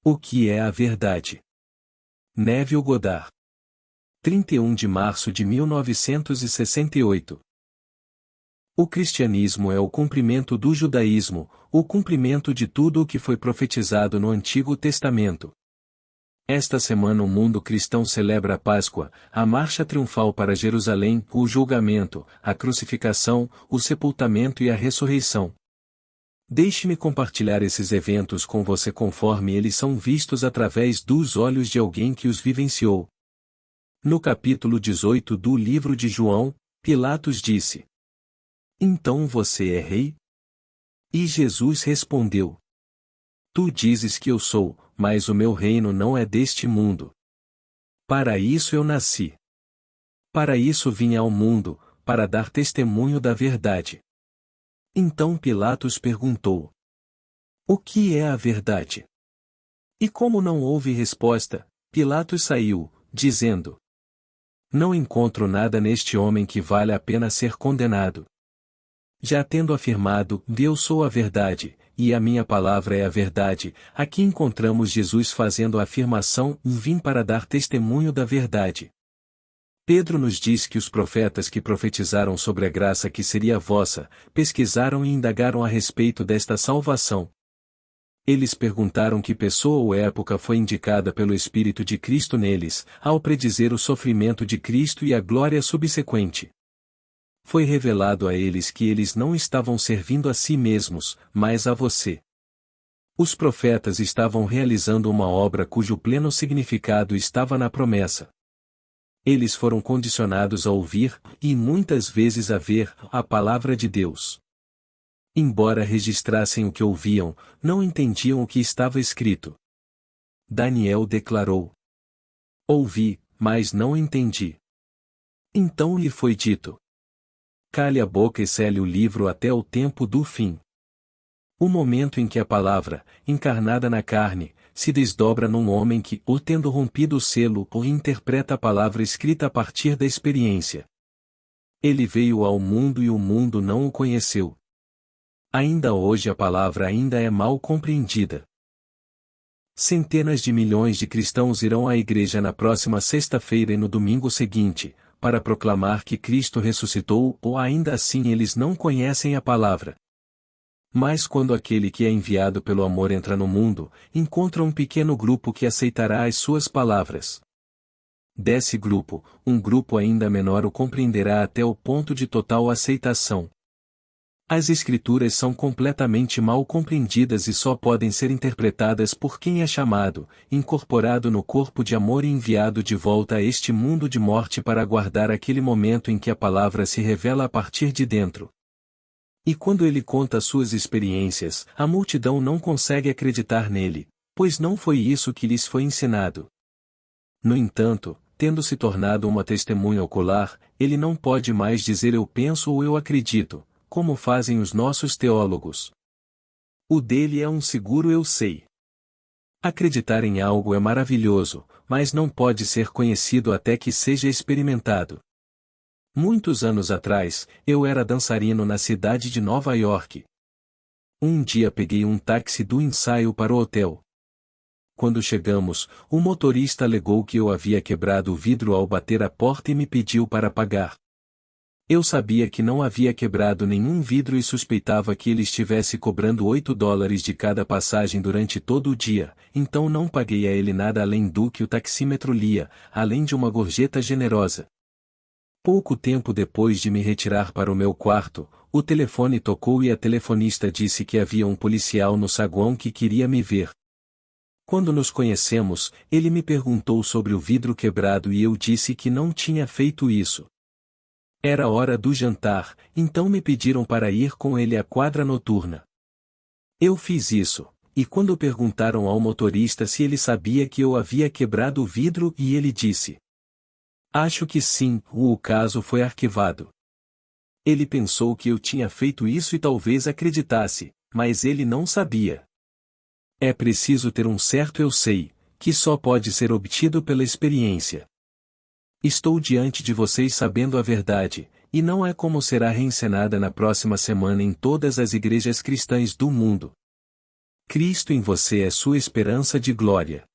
O que é a verdade? Neville Goddard. 31 de março de 1968. O cristianismo é o cumprimento do judaísmo, o cumprimento de tudo o que foi profetizado no Antigo Testamento. Esta semana o mundo cristão celebra a Páscoa, a marcha triunfal para Jerusalém, o julgamento, a crucificação, o sepultamento e a ressurreição. Deixe-me compartilhar esses eventos com você conforme eles são vistos através dos olhos de alguém que os vivenciou. No capítulo 18 do livro de João, Pilatos disse: "Então você é rei?" E Jesus respondeu: "Tu dizes que eu sou, mas o meu reino não é deste mundo. Para isso eu nasci. Para isso vim ao mundo, para dar testemunho da verdade." Então Pilatos perguntou: "O que é a verdade?" E como não houve resposta, Pilatos saiu, dizendo: "Não encontro nada neste homem que vale a pena ser condenado. Já tendo afirmado, eu sou a verdade, e a minha palavra é a verdade, aqui encontramos Jesus fazendo a afirmação, vim para dar testemunho da verdade. Pedro nos diz que os profetas que profetizaram sobre a graça que seria vossa, pesquisaram e indagaram a respeito desta salvação. Eles perguntaram que pessoa ou época foi indicada pelo Espírito de Cristo neles, ao predizer o sofrimento de Cristo e a glória subsequente. Foi revelado a eles que eles não estavam servindo a si mesmos, mas a você. Os profetas estavam realizando uma obra cujo pleno significado estava na promessa. Eles foram condicionados a ouvir, e muitas vezes a ver, a palavra de Deus. Embora registrassem o que ouviam, não entendiam o que estava escrito. Daniel declarou: "Ouvi, mas não entendi." Então lhe foi dito: "Cale a boca e cele o livro até o tempo do fim." O momento em que a palavra, encarnada na carne, se desdobra num homem que, ou tendo rompido o selo, ou interpreta a palavra escrita a partir da experiência. Ele veio ao mundo e o mundo não o conheceu. Ainda hoje a palavra ainda é mal compreendida. Centenas de milhões de cristãos irão à igreja na próxima sexta-feira e no domingo seguinte, para proclamar que Cristo ressuscitou, ou ainda assim eles não conhecem a palavra. Mas quando aquele que é enviado pelo amor entra no mundo, encontra um pequeno grupo que aceitará as suas palavras. Desse grupo, um grupo ainda menor o compreenderá até o ponto de total aceitação. As Escrituras são completamente mal compreendidas e só podem ser interpretadas por quem é chamado, incorporado no corpo de amor e enviado de volta a este mundo de morte para aguardar aquele momento em que a palavra se revela a partir de dentro. E quando ele conta suas experiências, a multidão não consegue acreditar nele, pois não foi isso que lhes foi ensinado. No entanto, tendo se tornado uma testemunha ocular, ele não pode mais dizer eu penso ou eu acredito, como fazem os nossos teólogos. O dele é um seguro eu sei. Acreditar em algo é maravilhoso, mas não pode ser conhecido até que seja experimentado. Muitos anos atrás, eu era dançarino na cidade de Nova York. Um dia peguei um táxi do ensaio para o hotel. Quando chegamos, o motorista alegou que eu havia quebrado o vidro ao bater a porta e me pediu para pagar. Eu sabia que não havia quebrado nenhum vidro e suspeitava que ele estivesse cobrando $8 de cada passagem durante todo o dia, então não paguei a ele nada além do que o taxímetro lia, além de uma gorjeta generosa. Pouco tempo depois de me retirar para o meu quarto, o telefone tocou e a telefonista disse que havia um policial no saguão que queria me ver. Quando nos conhecemos, ele me perguntou sobre o vidro quebrado e eu disse que não tinha feito isso. Era hora do jantar, então me pediram para ir com ele à quadra noturna. Eu fiz isso, e quando perguntaram ao motorista se ele sabia que eu havia quebrado o vidro e ele disse: "Acho que sim", o caso foi arquivado. Ele pensou que eu tinha feito isso e talvez acreditasse, mas ele não sabia. É preciso ter um certo eu sei, que só pode ser obtido pela experiência. Estou diante de vocês sabendo a verdade, e não é como será reencenada na próxima semana em todas as igrejas cristãs do mundo. Cristo em você é sua esperança de glória.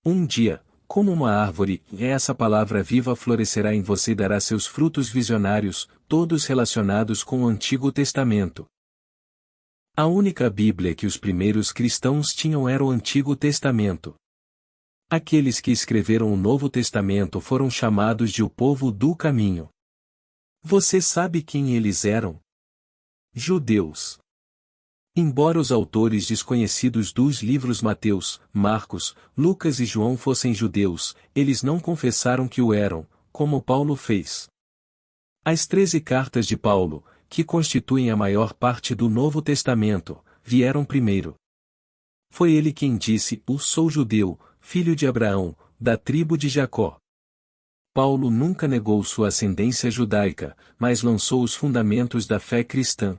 Um dia, como uma árvore, essa palavra viva florescerá em você e dará seus frutos visionários, todos relacionados com o Antigo Testamento. A única Bíblia que os primeiros cristãos tinham era o Antigo Testamento. Aqueles que escreveram o Novo Testamento foram chamados de o povo do caminho. Você sabe quem eles eram? Judeus. Embora os autores desconhecidos dos livros Mateus, Marcos, Lucas e João fossem judeus, eles não confessaram que o eram, como Paulo fez. As 13 cartas de Paulo, que constituem a maior parte do Novo Testamento, vieram primeiro. Foi ele quem disse: "Eu sou judeu, filho de Abraão, da tribo de Jacó." Paulo nunca negou sua ascendência judaica, mas lançou os fundamentos da fé cristã.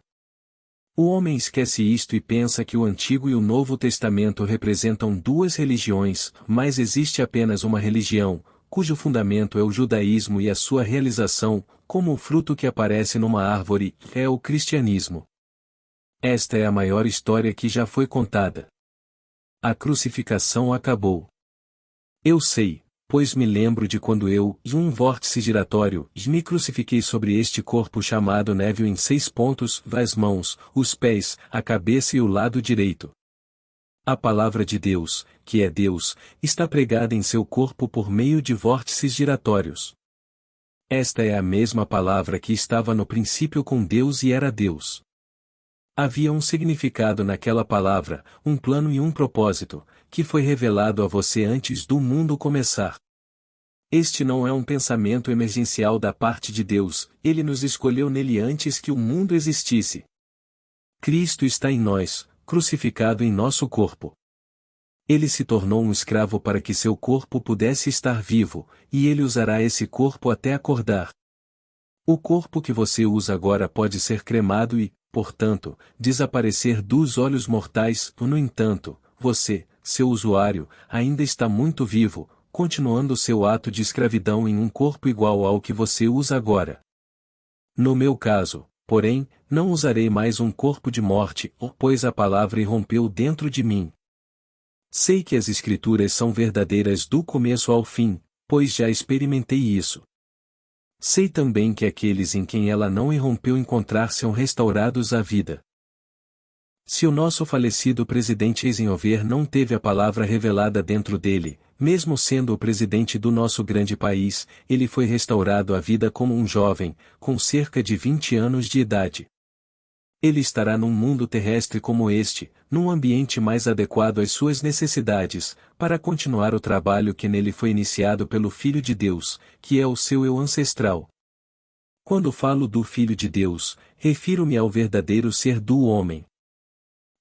O homem esquece isto e pensa que o Antigo e o Novo Testamento representam duas religiões, mas existe apenas uma religião, cujo fundamento é o judaísmo e a sua realização, como o fruto que aparece numa árvore, é o cristianismo. Esta é a maior história que já foi contada. A crucificação acabou. Eu sei, pois me lembro de quando eu, em um vórtice giratório, me crucifiquei sobre este corpo chamado névio em 6 pontos, as mãos, os pés, a cabeça e o lado direito. A palavra de Deus, que é Deus, está pregada em seu corpo por meio de vórtices giratórios. Esta é a mesma palavra que estava no princípio com Deus e era Deus. Havia um significado naquela palavra, um plano e um propósito, que foi revelado a você antes do mundo começar. Este não é um pensamento emergencial da parte de Deus, ele nos escolheu nele antes que o mundo existisse. Cristo está em nós, crucificado em nosso corpo. Ele se tornou um escravo para que seu corpo pudesse estar vivo, e ele usará esse corpo até acordar. O corpo que você usa agora pode ser cremado e, portanto, desaparecer dos olhos mortais, no entanto, você, seu usuário, ainda está muito vivo, continuando seu ato de escravidão em um corpo igual ao que você usa agora. No meu caso, porém, não usarei mais um corpo de morte, pois a palavra irrompeu dentro de mim. Sei que as Escrituras são verdadeiras do começo ao fim, pois já experimentei isso. Sei também que aqueles em quem ela não irrompeu encontrar-se-ão restaurados à vida. Se o nosso falecido presidente Eisenhower não teve a palavra revelada dentro dele, mesmo sendo o presidente do nosso grande país, ele foi restaurado à vida como um jovem, com cerca de 20 anos de idade. Ele estará num mundo terrestre como este, num ambiente mais adequado às suas necessidades, para continuar o trabalho que nele foi iniciado pelo Filho de Deus, que é o seu eu ancestral. Quando falo do Filho de Deus, refiro-me ao verdadeiro ser do homem.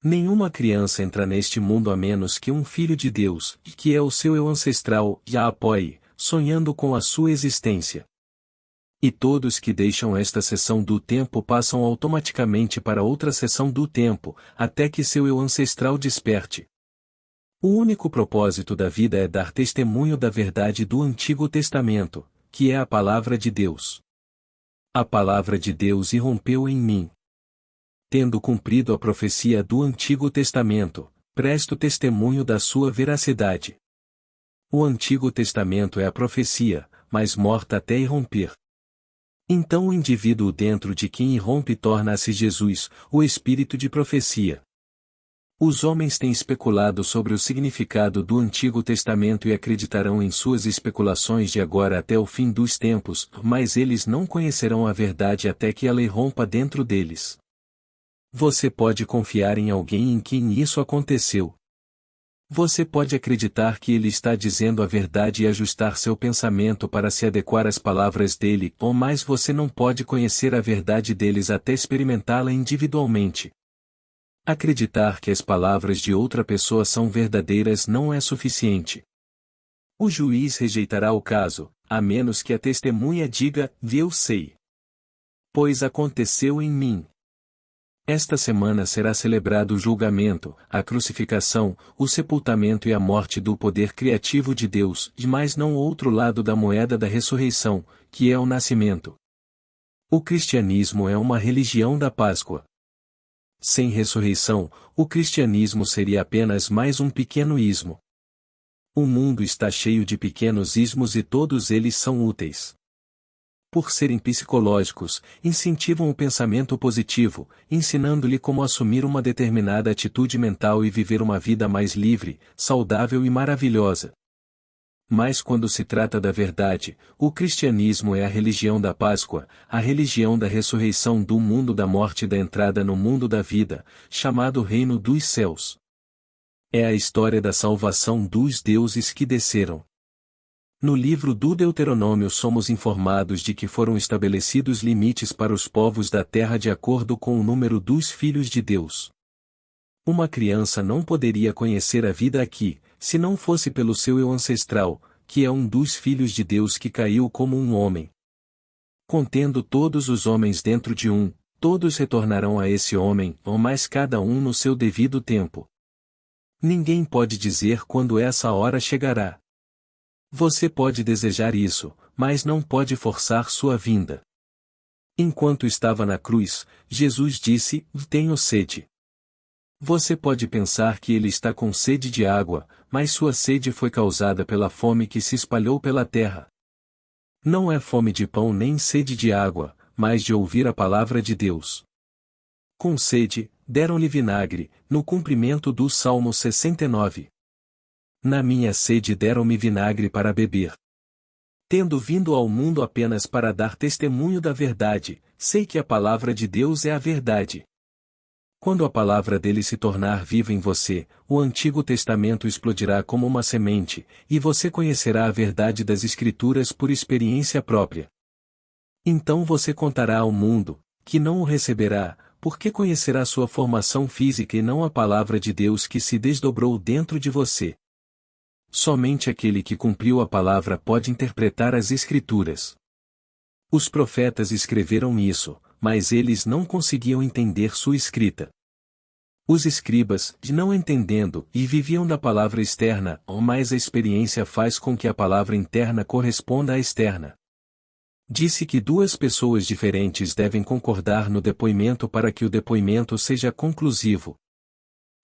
Nenhuma criança entra neste mundo a menos que um Filho de Deus, que é o seu eu ancestral, a apoie, sonhando com a sua existência. E todos que deixam esta seção do tempo passam automaticamente para outra seção do tempo, até que seu eu ancestral desperte. O único propósito da vida é dar testemunho da verdade do Antigo Testamento, que é a palavra de Deus. A palavra de Deus irrompeu em mim. Tendo cumprido a profecia do Antigo Testamento, presto testemunho da sua veracidade. O Antigo Testamento é a profecia, mas morta até irromper. Então o indivíduo dentro de quem irrompe torna-se Jesus, o espírito de profecia. Os homens têm especulado sobre o significado do Antigo Testamento e acreditarão em suas especulações de agora até o fim dos tempos, mas eles não conhecerão a verdade até que ela irrompa dentro deles. Você pode confiar em alguém em quem isso aconteceu. Você pode acreditar que ele está dizendo a verdade e ajustar seu pensamento para se adequar às palavras dele, ou mais você não pode conhecer a verdade deles até experimentá-la individualmente. Acreditar que as palavras de outra pessoa são verdadeiras não é suficiente. O juiz rejeitará o caso, a menos que a testemunha diga: "Eu sei. Pois aconteceu em mim." Esta semana será celebrado o julgamento, a crucificação, o sepultamento e a morte do poder criativo de Deus, mas não o outro lado da moeda da ressurreição, que é o nascimento. O cristianismo é uma religião da Páscoa. Sem ressurreição, o cristianismo seria apenas mais um pequeno ismo. O mundo está cheio de pequenos ismos e todos eles são úteis. Por serem psicológicos, incentivam o pensamento positivo, ensinando-lhe como assumir uma determinada atitude mental e viver uma vida mais livre, saudável e maravilhosa. Mas quando se trata da verdade, o cristianismo é a religião da Páscoa, a religião da ressurreição do mundo da morte e da entrada no mundo da vida, chamado Reino dos Céus. É a história da salvação dos deuses que desceram. No livro do Deuteronômio somos informados de que foram estabelecidos limites para os povos da terra de acordo com o número dos filhos de Deus. Uma criança não poderia conhecer a vida aqui, se não fosse pelo seu eu ancestral, que é um dos filhos de Deus que caiu como um homem. Contendo todos os homens dentro de um, todos retornarão a esse homem, ou mais cada um no seu devido tempo. Ninguém pode dizer quando essa hora chegará. Você pode desejar isso, mas não pode forçar sua vinda. Enquanto estava na cruz, Jesus disse: "Tenho sede." Você pode pensar que ele está com sede de água, mas sua sede foi causada pela fome que se espalhou pela terra. Não é fome de pão nem sede de água, mas de ouvir a palavra de Deus. Com sede, deram-lhe vinagre, no cumprimento do Salmo 69. Na minha sede deram-me vinagre para beber. Tendo vindo ao mundo apenas para dar testemunho da verdade, sei que a palavra de Deus é a verdade. Quando a palavra dele se tornar viva em você, o Antigo Testamento explodirá como uma semente, e você conhecerá a verdade das Escrituras por experiência própria. Então você contará ao mundo, que não o receberá, porque conhecerá sua formação física e não a palavra de Deus que se desdobrou dentro de você. Somente aquele que cumpriu a palavra pode interpretar as Escrituras. Os profetas escreveram isso, mas eles não conseguiam entender sua escrita. Os escribas, não entendendo, e viviam da palavra externa, mas a experiência faz com que a palavra interna corresponda à externa. Disse que duas pessoas diferentes devem concordar no depoimento para que o depoimento seja conclusivo.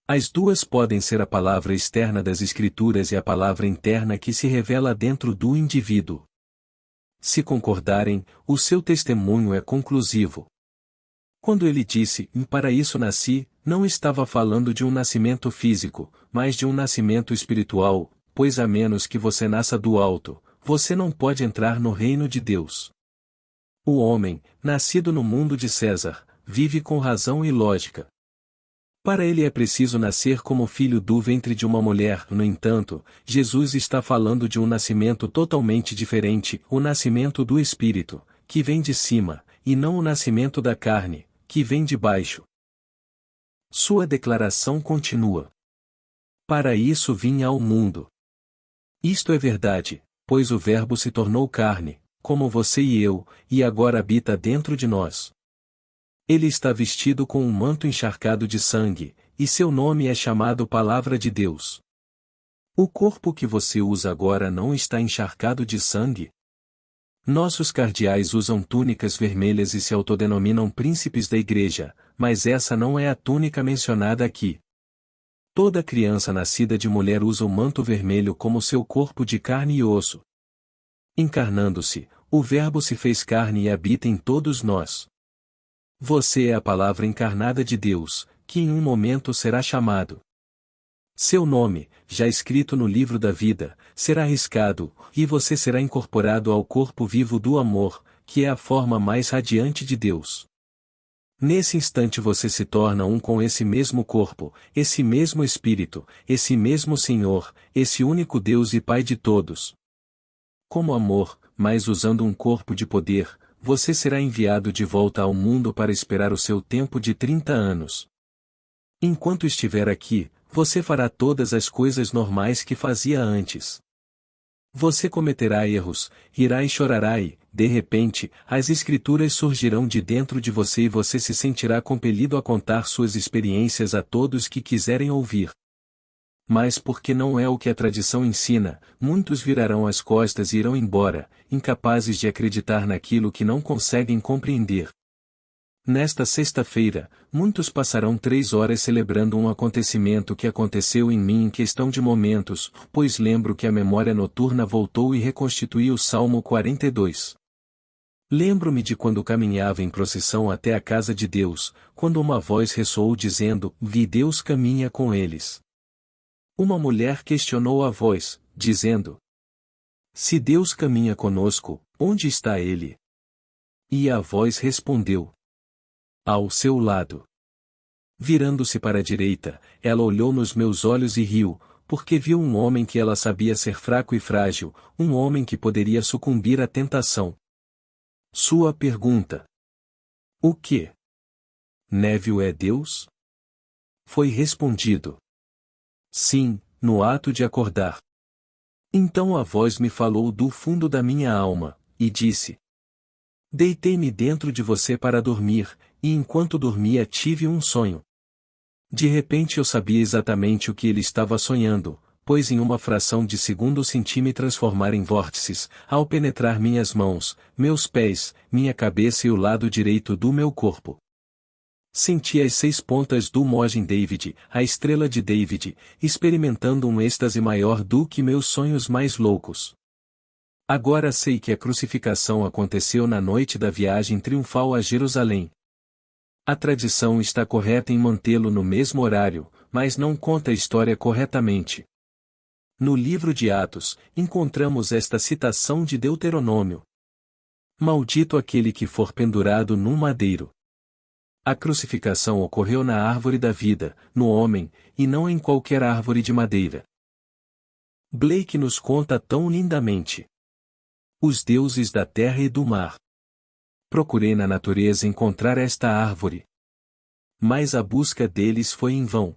As duas podem ser a palavra externa das Escrituras e a palavra interna que se revela dentro do indivíduo. Se concordarem, o seu testemunho é conclusivo. Quando ele disse: "Para isso nasci", não estava falando de um nascimento físico, mas de um nascimento espiritual, pois a menos que você nasça do alto, você não pode entrar no reino de Deus. O homem, nascido no mundo de César, vive com razão e lógica. Para ele é preciso nascer como filho do ventre de uma mulher. No entanto, Jesus está falando de um nascimento totalmente diferente, o nascimento do Espírito, que vem de cima, e não o nascimento da carne, que vem de baixo. Sua declaração continua: "Para isso vim ao mundo." Isto é verdade, pois o Verbo se tornou carne, como você e eu, e agora habita dentro de nós. Ele está vestido com um manto encharcado de sangue, e seu nome é chamado Palavra de Deus. O corpo que você usa agora não está encharcado de sangue? Nossos cardeais usam túnicas vermelhas e se autodenominam príncipes da igreja, mas essa não é a túnica mencionada aqui. Toda criança nascida de mulher usa o manto vermelho como seu corpo de carne e osso. Encarnando-se, o Verbo se fez carne e habita em todos nós. Você é a palavra encarnada de Deus, que em um momento será chamado. Seu nome, já escrito no livro da vida, será riscado, e você será incorporado ao corpo vivo do amor, que é a forma mais radiante de Deus. Nesse instante você se torna um com esse mesmo corpo, esse mesmo Espírito, esse mesmo Senhor, esse único Deus e Pai de todos. Como amor, mas usando um corpo de poder, você será enviado de volta ao mundo para esperar o seu tempo de 30 anos. Enquanto estiver aqui, você fará todas as coisas normais que fazia antes. Você cometerá erros, irá e chorará e, de repente, as escrituras surgirão de dentro de você e você se sentirá compelido a contar suas experiências a todos que quiserem ouvir. Mas porque não é o que a tradição ensina, muitos virarão as costas e irão embora, incapazes de acreditar naquilo que não conseguem compreender. Nesta sexta-feira, muitos passarão 3 horas celebrando um acontecimento que aconteceu em mim em questão de momentos, pois lembro que a memória noturna voltou e reconstituiu o Salmo 42. Lembro-me de quando caminhava em procissão até a casa de Deus, quando uma voz ressoou dizendo: "Vi Deus caminha com eles." Uma mulher questionou a voz, dizendo: "Se Deus caminha conosco, onde está ele?" E a voz respondeu: "Ao seu lado." Virando-se para a direita, ela olhou nos meus olhos e riu, porque viu um homem que ela sabia ser fraco e frágil, um homem que poderia sucumbir à tentação. Sua pergunta: "O que? Neville é Deus?" Foi respondido: "Sim, no ato de acordar." Então a voz me falou do fundo da minha alma, e disse: "Deitei-me dentro de você para dormir, e enquanto dormia tive um sonho." De repente eu sabia exatamente o que ele estava sonhando, pois em uma fração de segundo senti me transformar em vórtices, ao penetrar minhas mãos, meus pés, minha cabeça e o lado direito do meu corpo. Senti as 6 pontas do Mogen David, a estrela de David, experimentando um êxtase maior do que meus sonhos mais loucos. Agora sei que a crucificação aconteceu na noite da viagem triunfal a Jerusalém. A tradição está correta em mantê-lo no mesmo horário, mas não conta a história corretamente. No livro de Atos, encontramos esta citação de Deuteronômio: "Maldito aquele que for pendurado num madeiro." A crucificação ocorreu na árvore da vida, no homem, e não em qualquer árvore de madeira. Blake nos conta tão lindamente: "Os deuses da terra e do mar. Procurei na natureza encontrar esta árvore. Mas a busca deles foi em vão.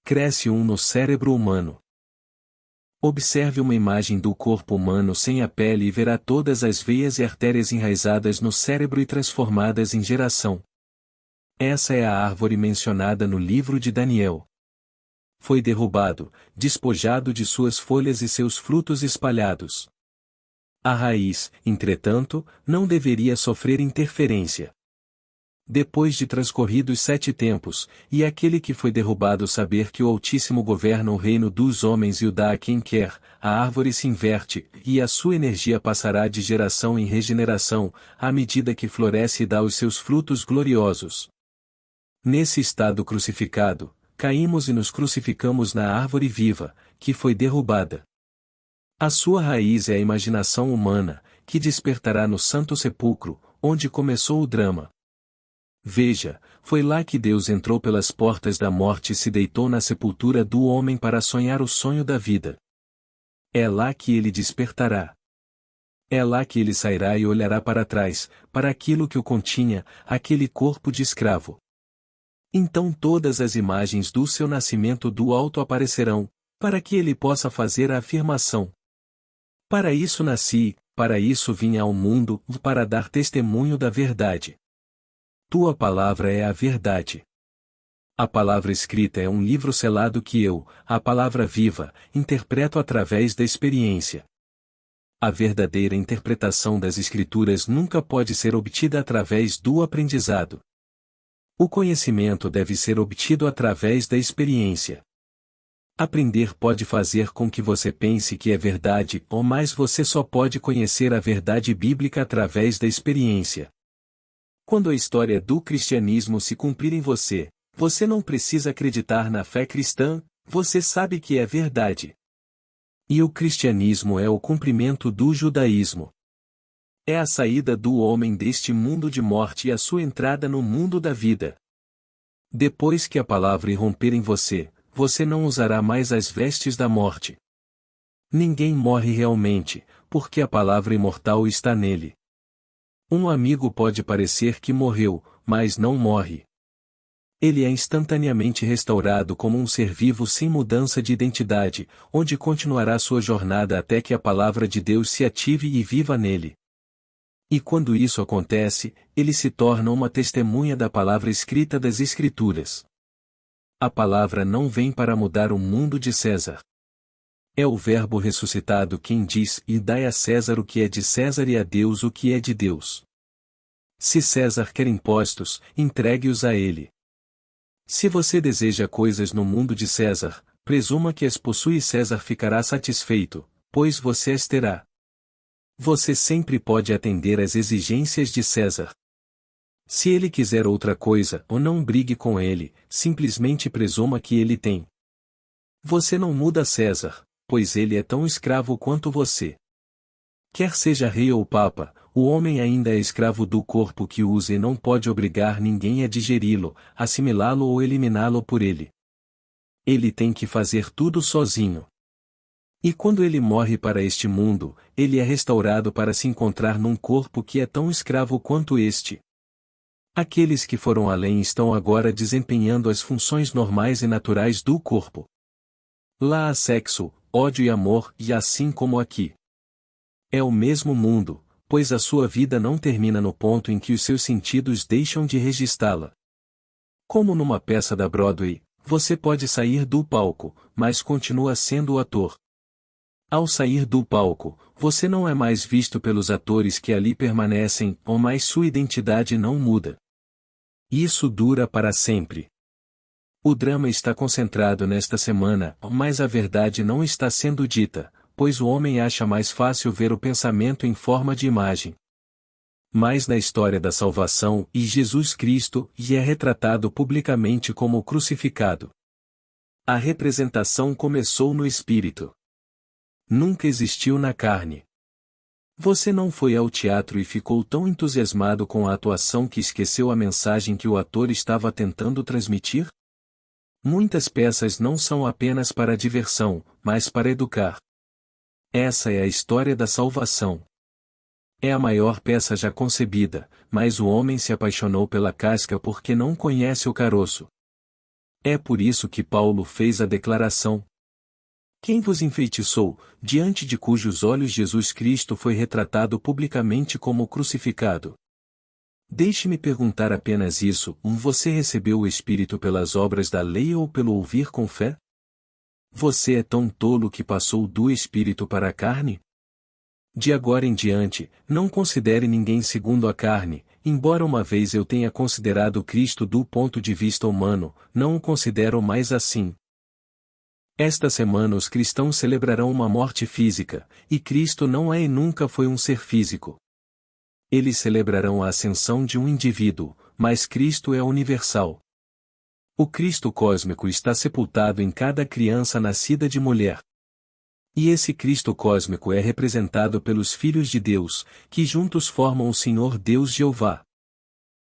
Cresce um no cérebro humano." Observe uma imagem do corpo humano sem a pele e verá todas as veias e artérias enraizadas no cérebro e transformadas em geração. Essa é a árvore mencionada no livro de Daniel. Foi derrubado, despojado de suas folhas e seus frutos espalhados. A raiz, entretanto, não deveria sofrer interferência. Depois de transcorridos 7 tempos, e aquele que foi derrubado saber que o Altíssimo governa o reino dos homens e o dá a quem quer, a árvore se inverte, e a sua energia passará de geração em regeneração, à medida que floresce e dá os seus frutos gloriosos. Nesse estado crucificado, caímos e nos crucificamos na árvore viva, que foi derrubada. A sua raiz é a imaginação humana, que despertará no Santo Sepulcro, onde começou o drama. Veja, foi lá que Deus entrou pelas portas da morte e se deitou na sepultura do homem para sonhar o sonho da vida. É lá que ele despertará. É lá que ele sairá e olhará para trás, para aquilo que o continha, aquele corpo de escravo. Então todas as imagens do seu nascimento do alto aparecerão, para que ele possa fazer a afirmação: "Para isso nasci, para isso vim ao mundo, para dar testemunho da verdade." Tua palavra é a verdade. A palavra escrita é um livro selado que eu, a palavra viva, interpreto através da experiência. A verdadeira interpretação das Escrituras nunca pode ser obtida através do aprendizado. O conhecimento deve ser obtido através da experiência. Aprender pode fazer com que você pense que é verdade, mas você só pode conhecer a verdade bíblica através da experiência. Quando a história do cristianismo se cumprir em você, você não precisa acreditar na fé cristã, você sabe que é verdade. E o cristianismo é o cumprimento do judaísmo. É a saída do homem deste mundo de morte e a sua entrada no mundo da vida. Depois que a palavra irromper em você, você não usará mais as vestes da morte. Ninguém morre realmente, porque a palavra imortal está nele. Um amigo pode parecer que morreu, mas não morre. Ele é instantaneamente restaurado como um ser vivo sem mudança de identidade, onde continuará sua jornada até que a palavra de Deus se ative e viva nele. E quando isso acontece, ele se torna uma testemunha da palavra escrita das Escrituras. A palavra não vem para mudar o mundo de César. É o Verbo ressuscitado quem diz: "E dai a César o que é de César e a Deus o que é de Deus." Se César quer impostos, entregue-os a ele. Se você deseja coisas no mundo de César, presuma que as possui e César ficará satisfeito, pois você as terá. Você sempre pode atender às exigências de César. Se ele quiser outra coisa, ou não brigue com ele, simplesmente presuma que ele tem. Você não muda César, pois ele é tão escravo quanto você. Quer seja rei ou papa, o homem ainda é escravo do corpo que usa e não pode obrigar ninguém a digeri-lo, assimilá-lo ou eliminá-lo por ele. Ele tem que fazer tudo sozinho. E quando ele morre para este mundo, ele é restaurado para se encontrar num corpo que é tão escravo quanto este. Aqueles que foram além estão agora desempenhando as funções normais e naturais do corpo. Lá há sexo, ódio e amor, e assim como aqui. É o mesmo mundo, pois a sua vida não termina no ponto em que os seus sentidos deixam de registrá-la. Como numa peça da Broadway, você pode sair do palco, mas continua sendo o ator. Ao sair do palco, você não é mais visto pelos atores que ali permanecem, ou mais sua identidade não muda. Isso dura para sempre. O drama está concentrado nesta semana, mas a verdade não está sendo dita, pois o homem acha mais fácil ver o pensamento em forma de imagem. Mas na história da salvação, e Jesus Cristo, é retratado publicamente como crucificado. A representação começou no espírito. Nunca existiu na carne. Você não foi ao teatro e ficou tão entusiasmado com a atuação que esqueceu a mensagem que o ator estava tentando transmitir? Muitas peças não são apenas para diversão, mas para educar. Essa é a história da salvação. É a maior peça já concebida, mas o homem se apaixonou pela casca porque não conhece o caroço. É por isso que Paulo fez a declaração: quem vos enfeitiçou, diante de cujos olhos Jesus Cristo foi retratado publicamente como crucificado? Deixe-me perguntar apenas isso: você recebeu o Espírito pelas obras da lei ou pelo ouvir com fé? Você é tão tolo que passou do Espírito para a carne? De agora em diante, não considere ninguém segundo a carne, embora uma vez eu tenha considerado Cristo do ponto de vista humano, não o considero mais assim. Esta semana os cristãos celebrarão uma morte física, e Cristo não é e nunca foi um ser físico. Eles celebrarão a ascensão de um indivíduo, mas Cristo é universal. O Cristo cósmico está sepultado em cada criança nascida de mulher. E esse Cristo cósmico é representado pelos filhos de Deus, que juntos formam o Senhor Deus Jeová.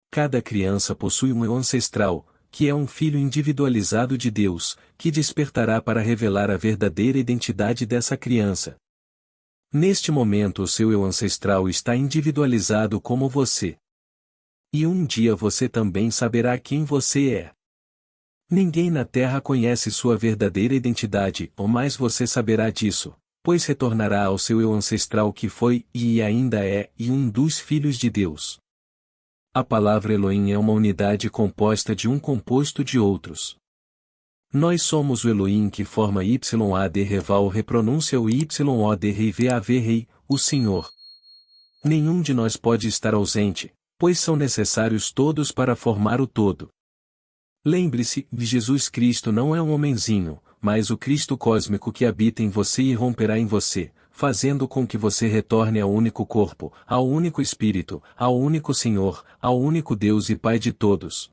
Cada criança possui um eu ancestral, que é um filho individualizado de Deus, que despertará para revelar a verdadeira identidade dessa criança. Neste momento o seu eu ancestral está individualizado como você. E um dia você também saberá quem você é. Ninguém na Terra conhece sua verdadeira identidade, ou mais você saberá disso, pois retornará ao seu eu ancestral que foi, e ainda é, e um dos filhos de Deus. A palavra Elohim é uma unidade composta de um composto de outros. Nós somos o Elohim que forma YAD Reval repronúncia o YOD RIVAV Rei, o Senhor. Nenhum de nós pode estar ausente, pois são necessários todos para formar o todo. Lembre-se, Jesus Cristo não é um homenzinho, mas o Cristo cósmico que habita em você e romperá em você, fazendo com que você retorne ao único corpo, ao único Espírito, ao único Senhor, ao único Deus e Pai de todos.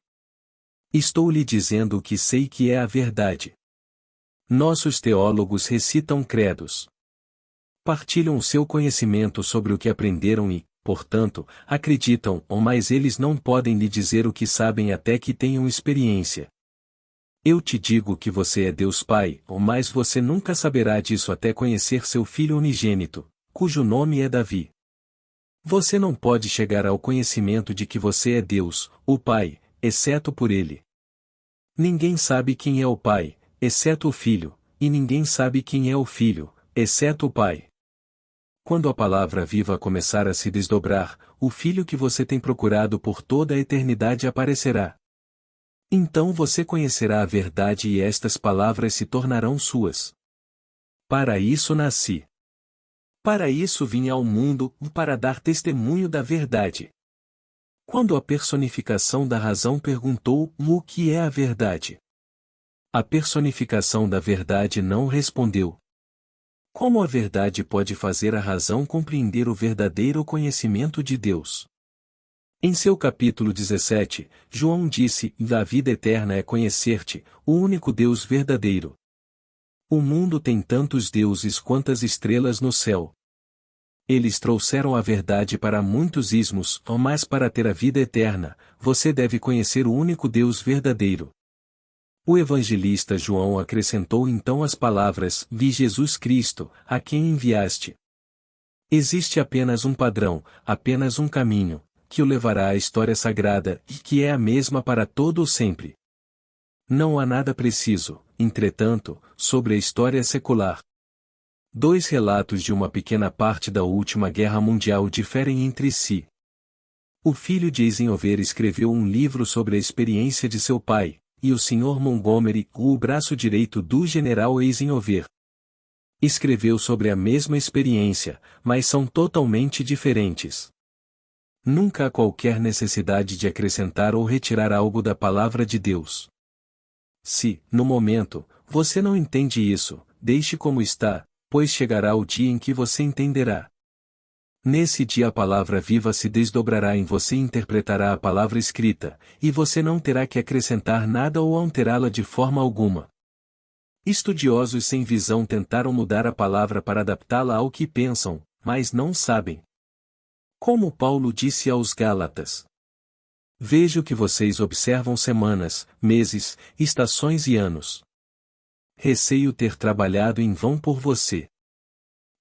Estou lhe dizendo o que sei que é a verdade. Nossos teólogos recitam credos. Partilham o seu conhecimento sobre o que aprenderam e, portanto, acreditam, mas eles não podem lhe dizer o que sabem até que tenham experiência. Eu te digo que você é Deus Pai, mas você nunca saberá disso até conhecer seu Filho unigênito, cujo nome é Davi. Você não pode chegar ao conhecimento de que você é Deus, o Pai, exceto por Ele. Ninguém sabe quem é o Pai, exceto o Filho, e ninguém sabe quem é o Filho, exceto o Pai. Quando a palavra viva começar a se desdobrar, o Filho que você tem procurado por toda a eternidade aparecerá. Então você conhecerá a verdade e estas palavras se tornarão suas. Para isso nasci. Para isso vim ao mundo, para dar testemunho da verdade. Quando a personificação da razão perguntou o que é a verdade, a personificação da verdade não respondeu. Como a verdade pode fazer a razão compreender o verdadeiro conhecimento de Deus? Em seu capítulo 17, João disse: "A vida eterna é conhecer-te, o único Deus verdadeiro." O mundo tem tantos deuses quantas estrelas no céu. Eles trouxeram a verdade para muitos ismos, mas para ter a vida eterna, você deve conhecer o único Deus verdadeiro. O evangelista João acrescentou então as palavras: "Vi Jesus Cristo, a quem enviaste." Existe apenas um padrão, apenas um caminho, que o levará à história sagrada, e que é a mesma para todo o sempre. Não há nada preciso, entretanto, sobre a história secular. Dois relatos de uma pequena parte da última guerra mundial diferem entre si. O filho de Eisenhower escreveu um livro sobre a experiência de seu pai, e o Sr. Montgomery, o braço direito do general Eisenhower, escreveu sobre a mesma experiência, mas são totalmente diferentes. Nunca há qualquer necessidade de acrescentar ou retirar algo da palavra de Deus. Se, no momento, você não entende isso, deixe como está, pois chegará o dia em que você entenderá. Nesse dia a palavra viva se desdobrará em você e interpretará a palavra escrita, e você não terá que acrescentar nada ou alterá-la de forma alguma. Estudiosos sem visão tentaram mudar a palavra para adaptá-la ao que pensam, mas não sabem. Como Paulo disse aos Gálatas: "Vejo que vocês observam semanas, meses, estações e anos. Receio ter trabalhado em vão por você."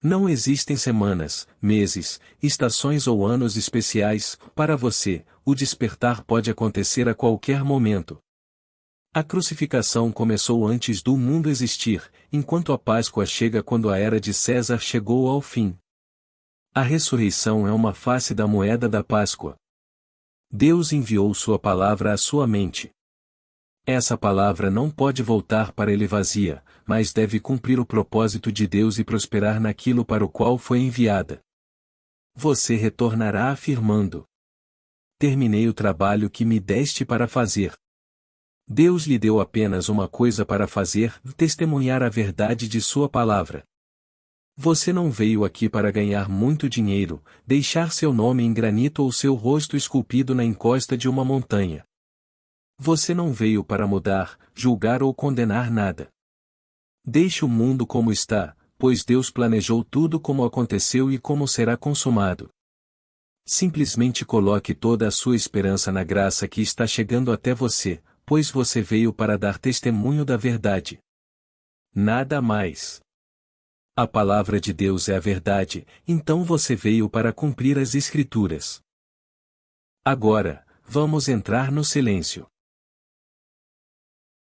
Não existem semanas, meses, estações ou anos especiais, para você, o despertar pode acontecer a qualquer momento. A crucificação começou antes do mundo existir, enquanto a Páscoa chega quando a era de César chegou ao fim. A ressurreição é uma face da moeda da Páscoa. Deus enviou sua palavra à sua mente. Essa palavra não pode voltar para ele vazia, mas deve cumprir o propósito de Deus e prosperar naquilo para o qual foi enviada. Você retornará afirmando: "Terminei o trabalho que me deste para fazer." Deus lhe deu apenas uma coisa para fazer: testemunhar a verdade de sua palavra. Você não veio aqui para ganhar muito dinheiro, deixar seu nome em granito ou seu rosto esculpido na encosta de uma montanha. Você não veio para mudar, julgar ou condenar nada. Deixe o mundo como está, pois Deus planejou tudo como aconteceu e como será consumado. Simplesmente coloque toda a sua esperança na graça que está chegando até você, pois você veio para dar testemunho da verdade. Nada mais. A palavra de Deus é a verdade, então você veio para cumprir as Escrituras. Agora, vamos entrar no silêncio.